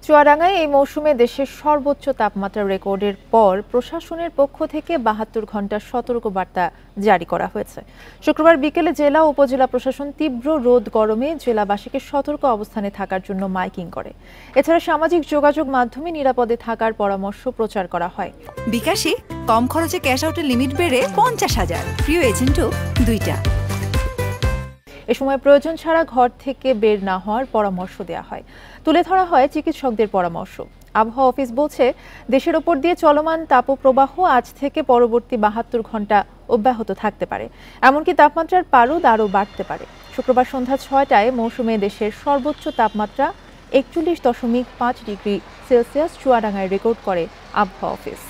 চুয়াডাঙ্গায় এই মৌসুমে দেশের সর্বোচ্চ তাপমাত্রা রেকর্ডের পর প্রশাসনের পক্ষ থেকে ৭২ ঘন্টার সতর্কবার্তা জারি করা হয়েছে। শুক্রবার বিকেলে জেলা ও উপজেলা প্রশাসন তীব্র রোদ গরমে জেলাবাসীকে সতর্ক অবস্থানে থাকার জন্য মাইকিং করে। এছাড়া সামাজিক যোগাযোগ মাধ্যমে নিরাপদে থাকার পরামর্শ প্রচার করা হয়। বিকাশে কম খরচে ক্যাশ আউটের লিমিট বেড়ে ৫০,০০০, প্রিয় এজেন্টও ২টা। এ সময় প্রয়োজন ছাড়া ঘর থেকে বের না হওয়ার পরামর্শ দেওয়া হয়। তুলে ধরা হয় চিকিৎসকদের পরামর্শ। আবহাওয়া অফিস বলছে, দেশের ওপর দিয়ে চলমান তাপপ্রবাহ আজ থেকে পরবর্তী ৭২ ঘন্টা অব্যাহত থাকতে পারে। এমনকি তাপমাত্রার পারদ আরও বাড়তে পারে। শুক্রবার সন্ধ্যা ৬টায় মৌসুমে দেশের সর্বোচ্চ তাপমাত্রা ৪১.৫ ডিগ্রি সেলসিয়াস চুয়াডাঙ্গায় রেকর্ড করে আবহাওয়া অফিস।